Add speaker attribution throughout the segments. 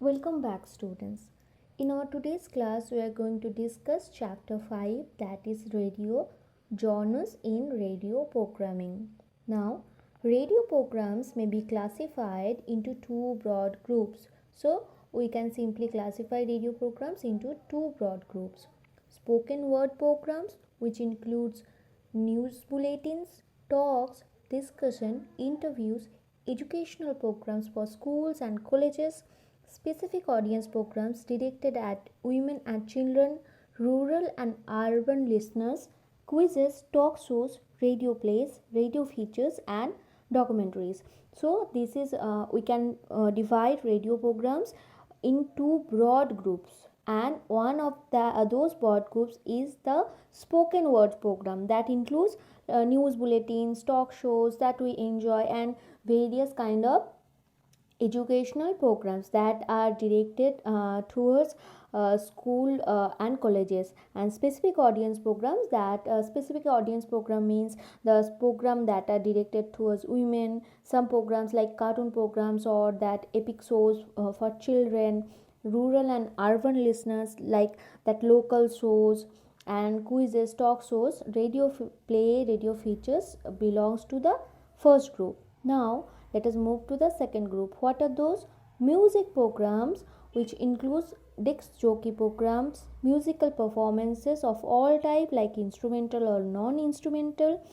Speaker 1: Welcome back, students. In our today's class, we are going to discuss chapter 5, that is radio genres in radio programming. Now, radio programs may be classified into two broad groups. So, we can simply classify radio programs into two broad groups. Spoken word programs, which includes news bulletins, talks, discussion, interviews, educational programs for schools and colleges, specific audience programs directed at women and children, rural and urban listeners, quizzes, talk shows, radio plays, radio features, and documentaries. So, this is we can divide radio programs in two broad groups, and one of those broad groups is the spoken words program that includes news bulletins, talk shows that we enjoy, and various kind of educational programs that are directed towards school and colleges, and specific audience programs that specific audience program means the program that are directed towards women, some programs like cartoon programs or that epic shows for children, rural and urban listeners like that local shows, and quizzes, talk shows, play, radio features belongs to the first group. Now let us move to the second group. What are those? Music programs, which includes disc jockey programs, musical performances of all type like instrumental or non-instrumental,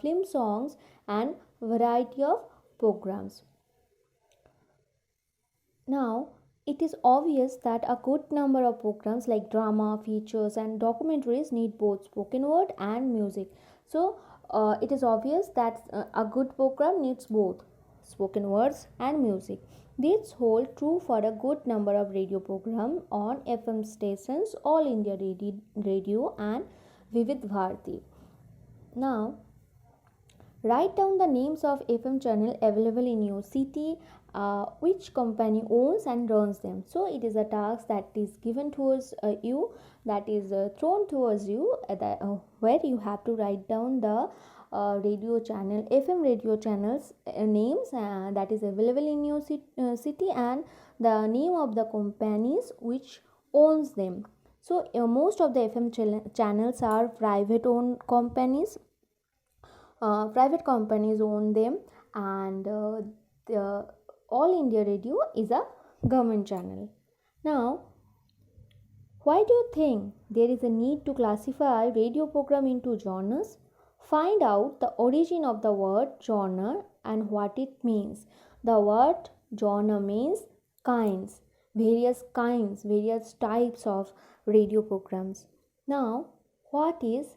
Speaker 1: film songs, and variety of programs. Now, it is obvious that a good number of programs like drama, features, and documentaries need both spoken word and music. So, it is obvious that a good program needs both spoken words and music. This hold true for a good number of radio programs on FM stations, All India Radio and Vivid Bharati. Now, write down the names of FM channel available in your city, which company owns and runs them. So it is a task that is given towards you, that is thrown towards you, where you have to write down the radio channel, FM radio channels names that is available in your city, and the name of the companies which owns them. So most of the FM channels are private owned companies. Private companies own them, and the All India Radio is a government channel. Now, why do you think there is a need to classify radio program into genres? Find out the origin of the word genre and what it means. The word genre means kinds, various types of radio programs. Now, what is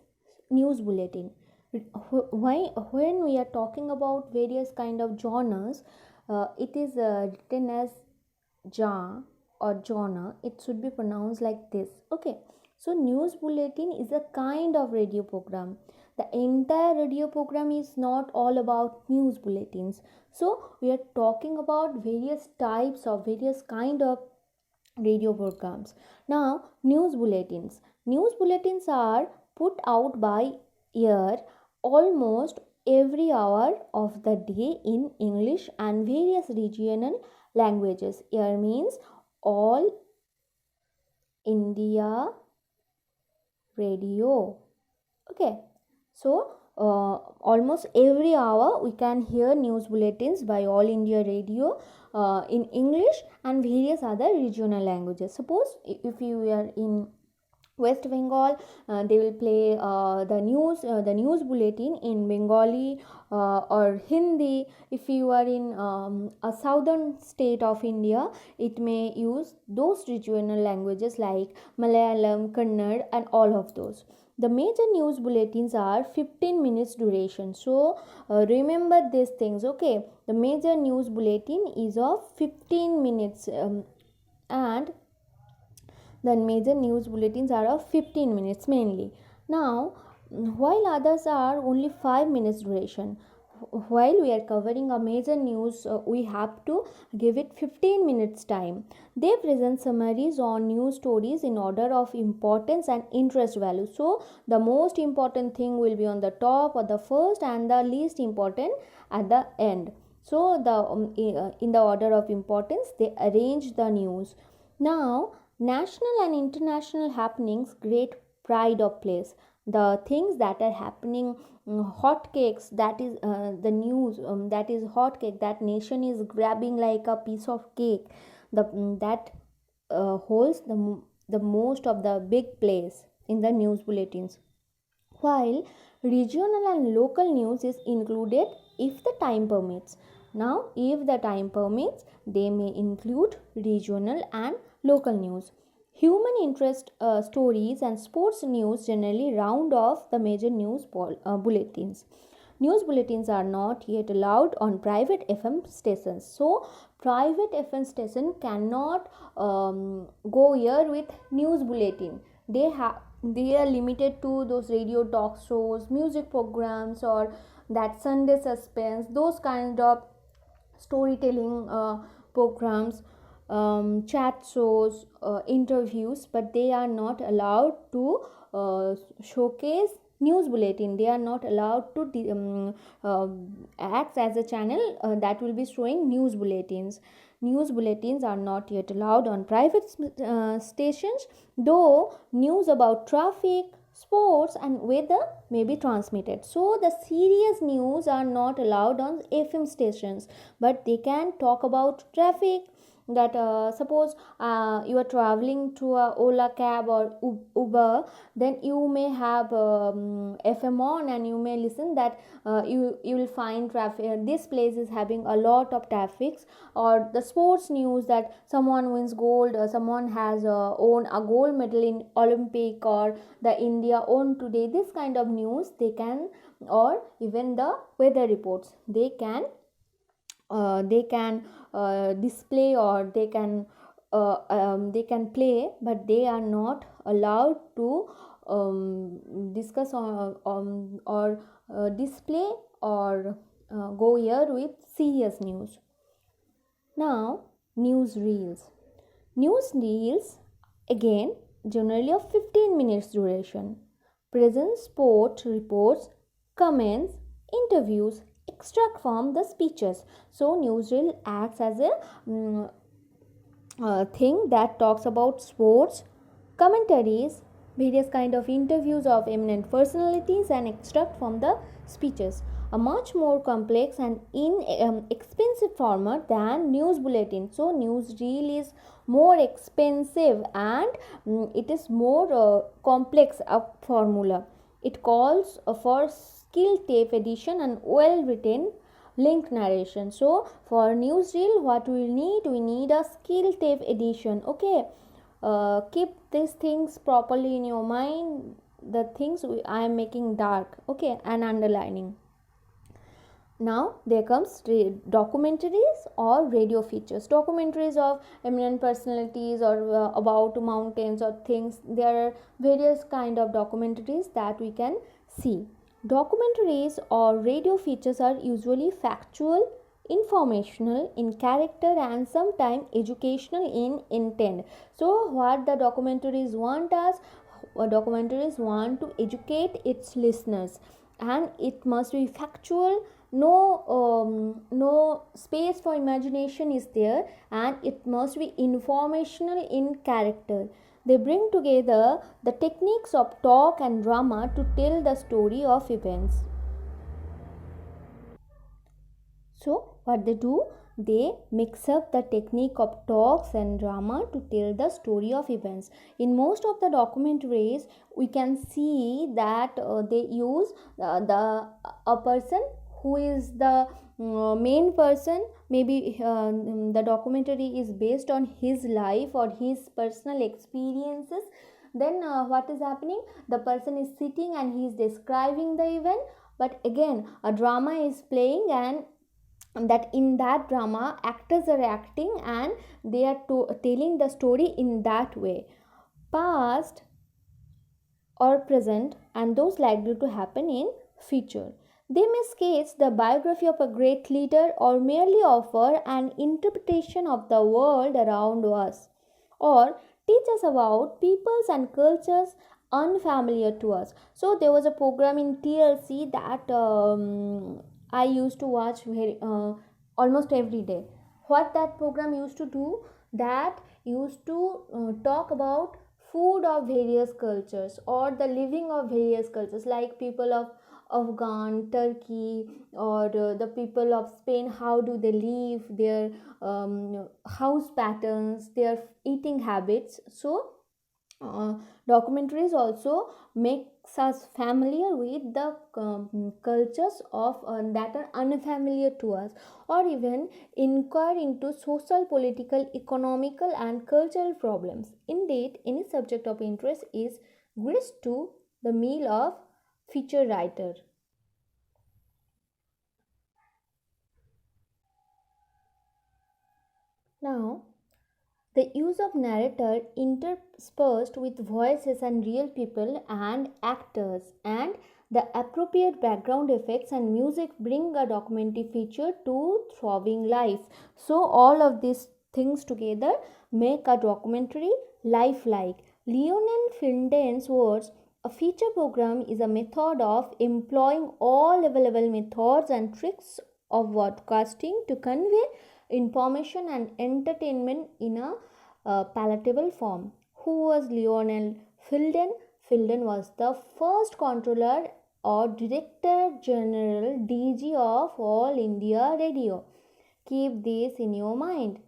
Speaker 1: news bulletin? When we are talking about various kind of genres, it is written as ja or genre. It should be pronounced like this. Okay, so news bulletin is a kind of radio program. The entire radio program is not all about news bulletins. So we are talking about various kind of radio programs. Now, news bulletins. News bulletins are put out by air almost every hour of the day in English and various regional languages. Air means All India Radio. Okay, so almost every hour we can hear news bulletins by All India Radio in English and various other regional languages. Suppose if you are in West Bengal, they will play the news bulletin in Bengali or Hindi. If you are in a southern state of India, it may use those regional languages like Malayalam, Kannada, and all of those. The major news bulletins are 15 minutes duration. So remember these things. Okay, the major news bulletin is of 15 minutes and the major news bulletins are of 15 minutes mainly. Now, while others are only 5 minutes duration, while we are covering a major news, we have to give it 15 minutes time. They present summaries on news stories in order of importance and interest value. So the most important thing will be on the top or the first, and the least important at the end. So the in the order of importance they arrange the news. Now national and international happenings great pride of place. The things that are happening, hot cakes, that is the news, that is hot cake, that nation is grabbing like a piece of cake, that holds the most of the big place in the news bulletins, while regional and local news is included if the time permits. Now, if the time permits, they may include regional and local news. Human interest stories and sports news generally round off the major news bulletins. News bulletins are not yet allowed on private FM stations. So, private FM station cannot go here with news bulletin. They are limited to those radio talk shows, music programs, or that Sunday suspense, those kind of storytelling programs, chat shows, interviews, but they are not allowed to showcase news bulletin. They are not allowed to uh, act as a channel that will be showing news bulletins. News bulletins are not yet allowed on private stations, though news about traffic, sports, and weather may be transmitted. So, the serious news are not allowed on FM stations, but they can talk about traffic. That suppose you are traveling to a Ola cab or Uber, then you may have FM on and you may listen that you will find traffic. This place is having a lot of traffic, or the sports news that someone wins gold, someone has won a gold medal in Olympic, or the India won today. This kind of news they can, or even the weather reports they can display, or they can play, but they are not allowed to discuss or display or go here with serious news. Now, news reels. News reels again generally of 15 minutes duration. Present sport reports, comments, interviews, extract from the speeches. So newsreel acts as a thing that talks about sports, commentaries, various kind of interviews of eminent personalities, and extract from the speeches. A much more complex and expensive format than news bulletin. So newsreel is more expensive and it is more complex a formula. It calls for skill tape edition and well written link narration. So for newsreel, what we need a skill tape edition. Okay, keep these things properly in your mind. The things I am making dark, okay, and underlining. Now there comes documentaries or radio features. Documentaries of eminent personalities or about mountains or things. There are various kind of documentaries that we can see. Documentaries or radio features are usually factual, informational in character, and sometimes educational in intent. So what the documentaries want us, documentaries want to educate its listeners, and it must be factual. No space for imagination is there, and it must be informational in character. They bring together the techniques of talk and drama to tell the story of events. So what they do, they mix up the technique of talks and drama to tell the story of events. In most of the documentaries we can see that they use the a person who is the main person. Maybe the documentary is based on his life or his personal experiences. Then what is happening, the person is sitting and he is describing the event, but again a drama is playing, and that in that drama actors are acting and they are telling the story in that way, past or present, and those likely to happen in future. They may sketch the biography of a great leader or merely offer an interpretation of the world around us, or teach us about peoples and cultures unfamiliar to us. So there was a program in TLC that I used to watch very almost every day. What that program used to do, that used to talk about food of various cultures or the living of various cultures, like people of Afghan, Turkey, or the people of Spain, how do they live, their house patterns, their eating habits. So uh, documentaries also makes us familiar with the cultures of that are unfamiliar to us, or even inquire into social, political, economical and cultural problems. Indeed, any subject of interest is grist to the meal of feature writer. Now, the use of narrator interspersed with voices and real people and actors, and the appropriate background effects and music bring a documentary feature to thriving life. So all of these things together make a documentary lifelike. Lionel Filden's words, a feature program is a method of employing all available methods and tricks of broadcasting to convey information and entertainment in a palatable form. Who was Lionel Filden? Filden was the first controller or Director General DG of All India Radio. Keep this in your mind.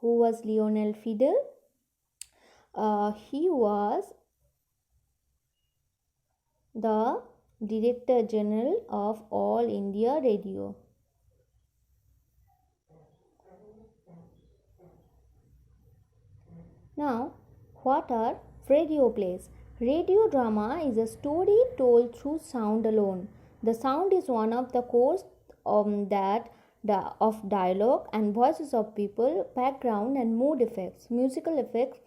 Speaker 1: Who was Lionel Fidel? He was the Director General of All India Radio. Now, what are radio plays? Radio drama is a story told through sound alone. The sound is one of the cores of dialogue and voices of people, background and mood effects, musical effects,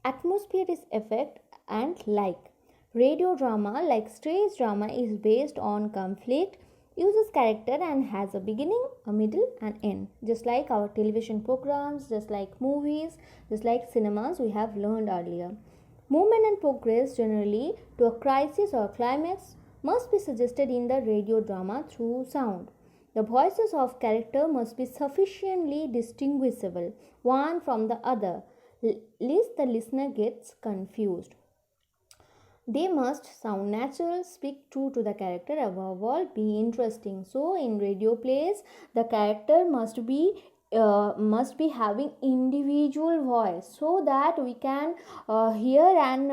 Speaker 1: atmospheric effect, and like. Radio drama, like stage drama, is based on conflict, uses character, and has a beginning, a middle, and end. Just like our television programs, just like movies, just like cinemas, we have learned earlier. Movement and progress generally to a crisis or climax must be suggested in the radio drama through sound. The voices of character must be sufficiently distinguishable one from the other, lest the listener gets confused. They must sound natural, speak true to the character, above all be interesting. So in radio plays, the character must be having individual voice, so that we can hear and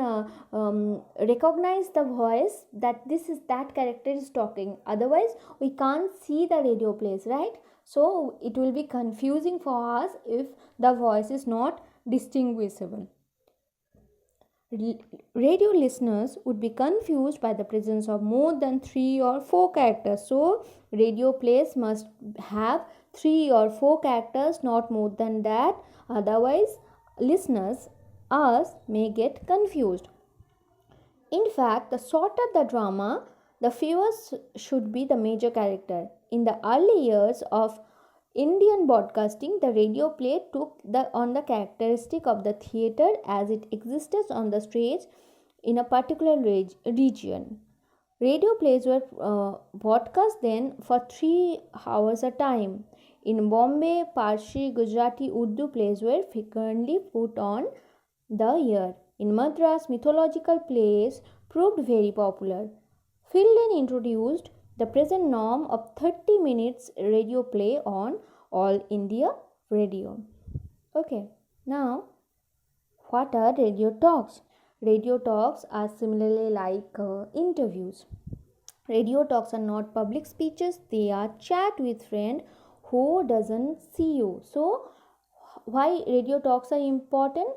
Speaker 1: recognize the voice that this is that character is talking. Otherwise we can't see the radio plays, right? So it will be confusing for us if the voice is not distinguishable. Radio listeners would be confused by the presence of more than 3 or 4 characters. So, radio plays must have 3 or 4 characters, not more than that. Otherwise, listeners, us, may get confused. In fact, the shorter the drama, the fewer should be the major character. In the early years of Indian broadcasting, the radio play took on the characteristic of the theatre as it existed on the stage in a particular region. Radio plays were broadcast then for 3 hours a time. In Bombay, Parsi, Gujarati, Urdu plays were frequently put on the air. In Madras, mythological plays proved very popular. Fielden introduced the present norm of 30 minutes radio play on All India Radio. Okay, now what are radio talks? Radio talks are similarly like interviews. Radio talks are not public speeches, they are chat with friend who doesn't see you. So why radio talks are important?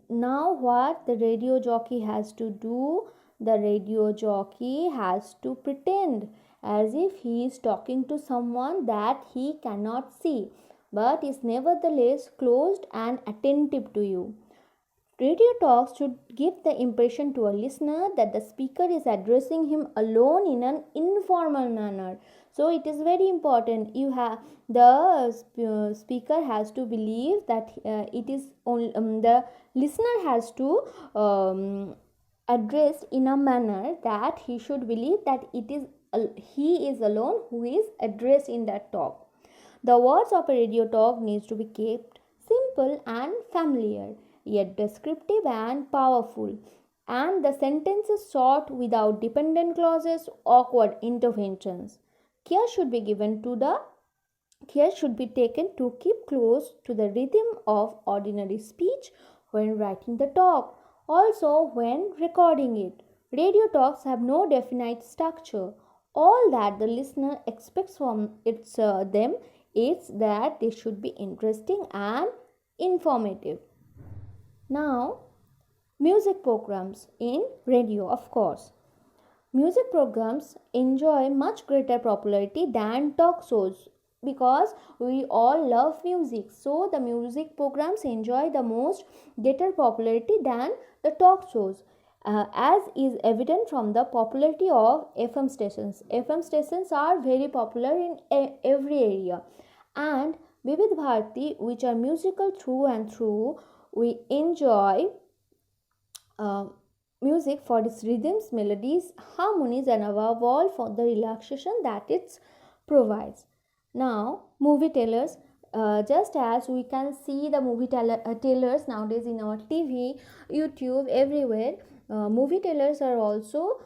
Speaker 1: Now what the radio jockey has to do, the radio jockey has to pretend as if he is talking to someone that he cannot see, but is nevertheless closed and attentive to you. Radio talks should give the impression to a listener that the speaker is addressing him alone in an informal manner. So it is very important. You have the speaker has to believe that it is only the listener has to address in a manner that he should believe that it is he is alone who is addressed in that talk. The words of a radio talk needs to be kept simple and familiar, yet descriptive and powerful, and the sentences short without dependent clauses, awkward interventions. Care should be given to the Care should be taken to keep close to the rhythm of ordinary speech when writing the talk, also when recording it. Radio talks have no definite structure. All that the listener expects from them is that they should be interesting and informative. Now, music programs in radio, of course. Music programs enjoy much greater popularity than talk shows because we all love music. So the music programs enjoy the most greater popularity than the talk shows. As is evident from the popularity of FM stations. FM stations are very popular in every area, and Vivid Bharati, which are musical through and through, we enjoy uh, music for its rhythms, melodies, harmonies, and above all for the relaxation that it provides. Now, movie trailers. Just as we can see the trailers nowadays in our TV, YouTube, everywhere, movie trailers are also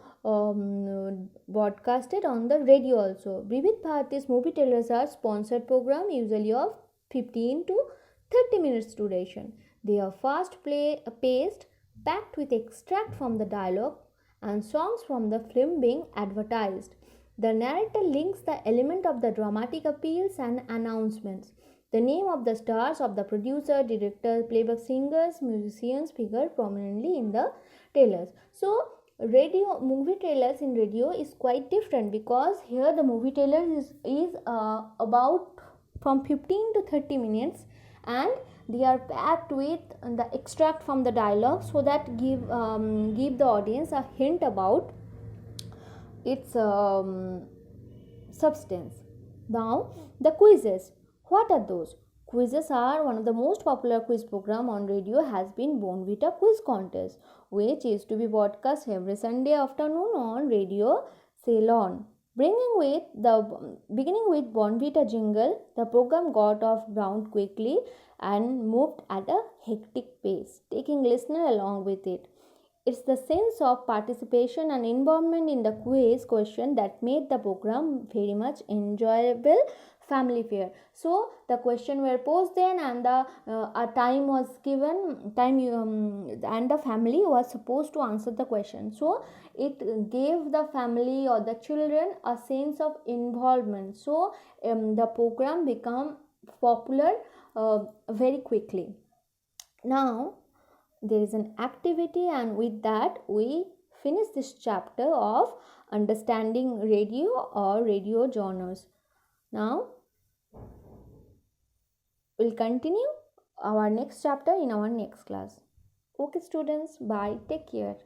Speaker 1: broadcasted on the radio also. Vivid Bharati's movie trailers are sponsored program usually of 15 to 30 minutes duration. They are fast paced, packed with extract from the dialogue and songs from the film being advertised. The narrator links the element of the dramatic appeals and announcements. The name of the stars of the producer, director, playback singers, musicians figure prominently in the trailers. So, movie trailers in radio is quite different because here the movie trailer is about from 15 to 30 minutes, and they are packed with the extract from the dialogue so that give the audience a hint about its substance. Now, the quizzes. What are those? Quizzes are one of the most popular quiz program on radio has been Bonvita Quiz Contest, which is to be broadcast every Sunday afternoon on Radio Ceylon. Beginning with Bonvita jingle, the program got off ground quickly and moved at a hectic pace, taking listener along with it. It's the sense of participation and involvement in the quiz question that made the program very much enjoyable, family fair. So the question were posed then, and the a time was given, and the family was supposed to answer the question. So it gave the family or the children a sense of involvement. So the program became popular very quickly. Now there is an activity, and with that we finish this chapter of understanding radio or radio genres. Now we'll continue our next chapter in our next class. Okay students, bye, take care.